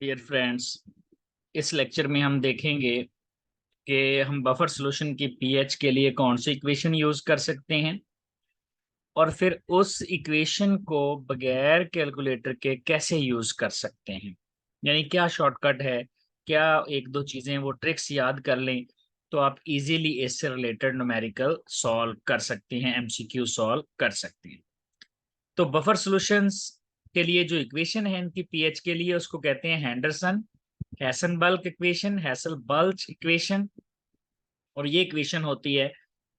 Dear friends, इस lecture में हम देखेंगे कि हम बफर सॉल्यूशन की पीएच के लिए कौन सी इक्वेशन यूज कर सकते हैं और फिर उस इक्वेशन को बगैर कैलकुलेटर के कैसे यूज कर सकते हैं। यानी क्या शॉर्टकट है, क्या एक दो चीजें वो ट्रिक्स याद कर लें तो आप इजीली इससे रिलेटेड न्यूमेरिकल सॉल्व कर सकते हैं, एमसीक्यू सॉल्व कर सकते हैं। तो बफर सॉल्यूशंस के लिए जो इक्वेशन है इनकी पीएच के लिए, उसको कहते हैं Henderson Hasselbalch equation, Hasselbalch equation. और ये इक्वेशन होती है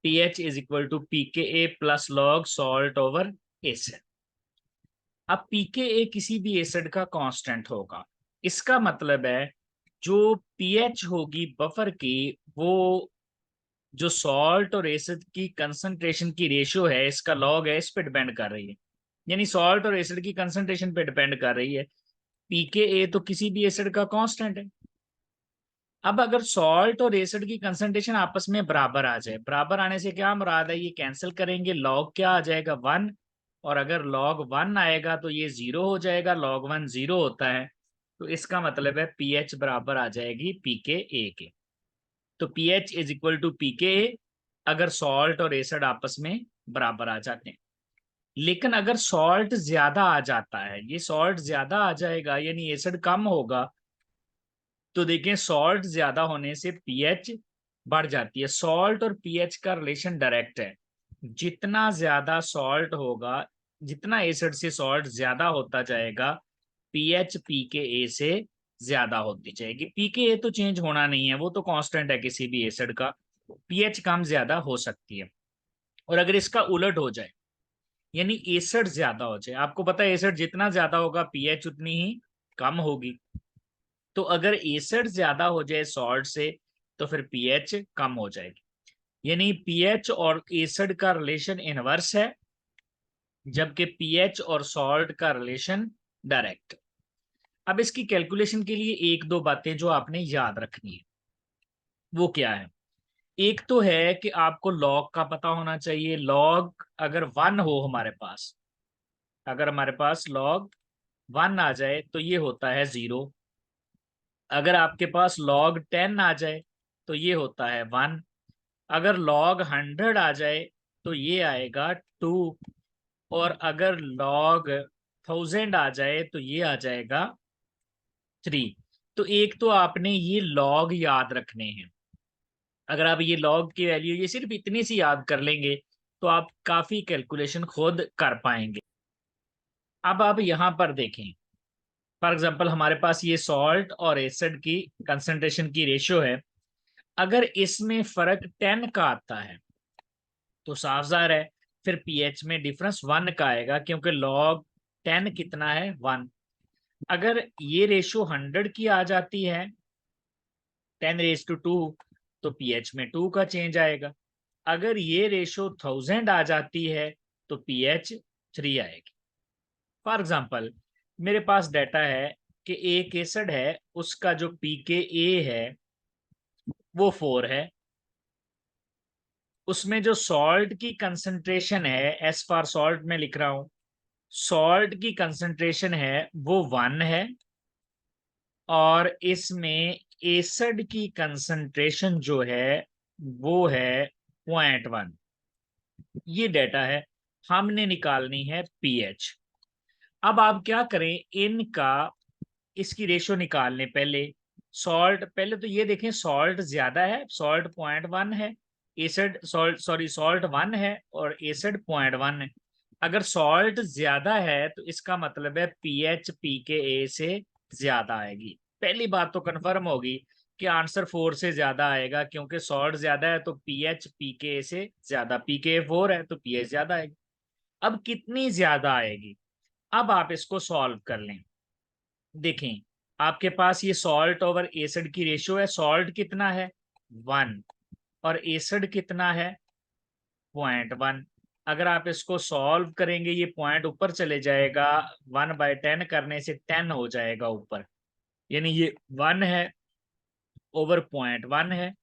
pH is equal to pK plus log salt over acid. अब पीके किसी भी एसिड का कांस्टेंट होगा। इसका मतलब है जो पीएच होगी बफर की, वो जो सॉल्ट और एसिड की कंसंट्रेशन की रेशियो है, इसका लॉग है, इस पे डिपेंड कर रही है। यानी सॉल्ट और एसिड की कंसंट्रेशन पे डिपेंड कर रही है। पीके तो किसी भी एसिड का कांस्टेंट है। अब अगर सॉल्ट और एसिड की कंसंट्रेशन आपस में बराबर आ जाए, बराबर आने से क्या मुराद है, ये कैंसिल करेंगे, लॉग क्या आ जाएगा, वन। और अगर लॉग वन आएगा तो ये जीरो हो जाएगा, लॉग वन जीरो होता है। तो इसका मतलब है पीएच बराबर आ जाएगी पीके के। तो पीएच इज इक्वल टू पीके अगर सॉल्ट और एसिड आपस में बराबर आ जाते हैं। लेकिन अगर सॉल्ट ज्यादा आ जाता है, ये सॉल्ट ज्यादा आ जाएगा यानी एसिड कम होगा, तो देखें सॉल्ट ज्यादा होने से पीएच बढ़ जाती है। सॉल्ट और पीएच का रिलेशन डायरेक्ट है। जितना ज्यादा सॉल्ट होगा, जितना एसिड से सॉल्ट ज्यादा होता जाएगा, पीएच पीके से ज्यादा होती जाएगी। पीके तो चेंज होना नहीं है, वो तो कांस्टेंट है किसी भी एसिड का। पीएच कम ज्यादा हो सकती है। और अगर इसका उलट हो जाए, यानी एसिड ज्यादा हो जाए, आपको पता है एसिड जितना ज्यादा होगा पीएच उतनी ही कम होगी। तो अगर एसिड ज्यादा हो जाए सॉल्ट से तो फिर पीएच कम हो जाएगी। यानी पीएच और एसिड का रिलेशन इनवर्स है, जबकि पीएच और सॉल्ट का रिलेशन डायरेक्ट। अब इसकी कैलकुलेशन के लिए एक दो बातें जो आपने याद रखनी है, वो क्या है। एक तो है कि आपको लॉग का पता होना चाहिए। लॉग अगर वन हो हमारे पास, अगर हमारे पास लॉग वन आ जाए तो ये होता है जीरो। अगर आपके पास लॉग टेन आ जाए तो ये होता है वन। अगर लॉग हंड्रेड आ जाए तो ये आएगा टू। और अगर लॉग थाउजेंड आ जाए तो ये आ जाएगा थ्री। तो एक तो आपने ये लॉग याद रखने हैं। अगर आप ये लॉग की वैल्यू ये सिर्फ इतनी सी याद कर लेंगे तो आप काफी कैलकुलेशन खुद कर पाएंगे। अब आप यहां पर देखें, फॉर एग्जांपल हमारे पास ये सॉल्ट और एसिड की कंसंट्रेशन की रेशियो है। अगर इसमें फर्क 10 का आता है तो साफ जाहिर है फिर पीएच में डिफरेंस वन का आएगा, क्योंकि लॉग 10 कितना है, वन। अगर ये रेशियो 100 की आ जाती है, 10 रेज टू 2, तो पीएच में 2 का चेंज आएगा। अगर ये रेशियो 1000 आ जाती है तो पीएच 3 आएगी। फॉर एग्जाम्पल मेरे पास डाटा है कि एक एसिड है, उसका जो पीके है वो 4 है। उसमें जो सॉल्ट की कंसंट्रेशन है, एस फॉर सॉल्ट में लिख रहा हूं, सॉल्ट की कंसंट्रेशन है वो वन है। और इसमें एसिड की कंसंट्रेशन जो है वो है 0.1। ये डाटा है, हमने निकालनी है पीएच। अब आप क्या करें, इनका इसकी रेशियो निकालने पहले सॉल्ट, पहले तो ये देखें सॉल्ट ज्यादा है, सॉल्ट 0.1 है, acid salt sorry salt one है और एसिड 0.1 है। अगर सॉल्ट ज्यादा है तो इसका मतलब है पीएच पीके से ज्यादा आएगी। पहली बात तो कंफर्म होगी कि आंसर 4 से ज्यादा आएगा, क्योंकि सॉल्ट ज्यादा है तो पीएच पीके से ज्यादा, पीके 4 है तो पीएच ज्यादा आएगी। अब कितनी ज्यादा आएगी, अब आप इसको सॉल्व कर लें। देखें आपके पास ये सॉल्ट ओवर एसिड की रेशियो है। सॉल्ट कितना है, वन। और एसिड कितना है, 0.1। अगर आप इसको सॉल्व करेंगे ये पॉइंट ऊपर चले जाएगा, 1/10 करने से 10 हो जाएगा ऊपर। यानी ये वन है ओवर 0.1 है।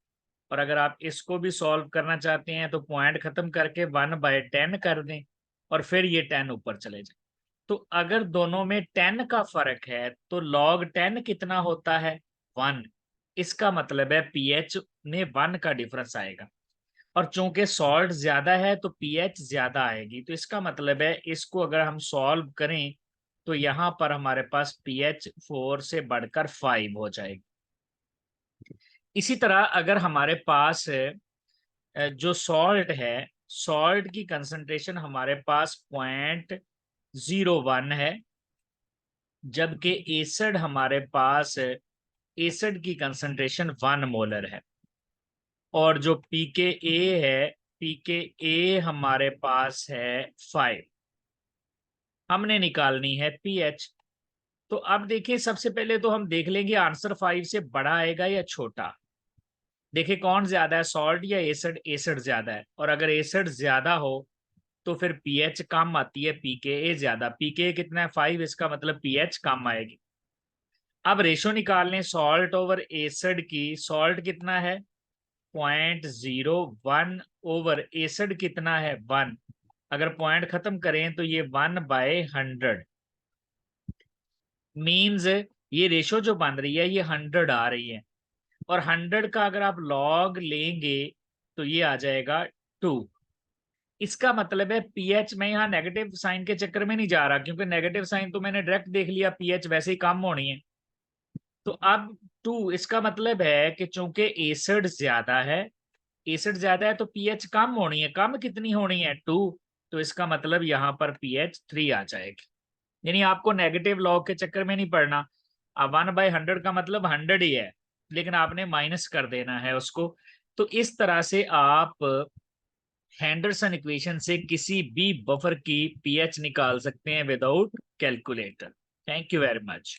और अगर आप इसको भी सॉल्व करना चाहते हैं तो पॉइंट खत्म करके 1/10 कर दें और फिर ये 10 ऊपर चले जाए। तो अगर दोनों में 10 का फर्क है तो log 10 कितना होता है? 1। इसका मतलब है पीएच में 1 का डिफरेंस आएगा। और चूंकि सॉल्ट ज्यादा है तो पीएच ज्यादा आएगी, तो इसका मतलब है इसको अगर हम सॉल्व करें तो यहाँ पर हमारे पास पीएच 4 से बढ़कर 5 हो जाएगी। इसी तरह अगर हमारे पास जो सॉल्ट है, सॉल्ट की कंसंट्रेशन हमारे पास 0.01 है, जबकि एसिड हमारे पास एसिड की कंसंट्रेशन 1 मोलर है। और जो पीके ए है, पीके ए हमारे पास है 5। हमने निकालनी है पीएच। तो अब देखिए, सबसे पहले तो हम देख लेंगे आंसर 5 से बड़ा आएगा या छोटा। देखिए कौन ज्यादा है, सॉल्ट या एसिड? एसिड ज्यादा है, और अगर एसिड ज्यादा हो तो फिर पीएच कम आती है, पीके ज्यादा। पीके कितना है? 5। इसका मतलब पीएच कम आएगी। अब रेशो निकाल लें सॉल्ट ओवर एसिड की। सॉल्ट कितना है? 0.01 ओवर एसिड कितना है? 1। अगर पॉइंट खत्म करें तो ये 1/100 मीन्स ये रेशो जो बन रही है ये 100 आ रही है। और 100 का अगर आप लॉग लेंगे तो ये आ जाएगा 2। इसका मतलब है पीएच में यहाँ नेगेटिव साइन के चक्कर में नहीं जा रहा, क्योंकि नेगेटिव साइन तो मैंने डायरेक्ट देख लिया, पीएच वैसे ही कम होनी है। तो अब 2, इसका मतलब है कि चूंकि एसिड ज्यादा है, एसिड ज्यादा है तो पीएच कम होनी है। कम कितनी होनी है? 2। तो इसका मतलब यहाँ पर पीएच 3 आ जाएगी। यानी आपको नेगेटिव लॉग के चक्कर में नहीं पड़ना। अब 1/100 का मतलब 100 ही है, लेकिन आपने माइनस कर देना है उसको। तो इस तरह से आप हेंडरसन इक्वेशन से किसी भी बफर की पीएच निकाल सकते हैं without calculator. Thank you very much.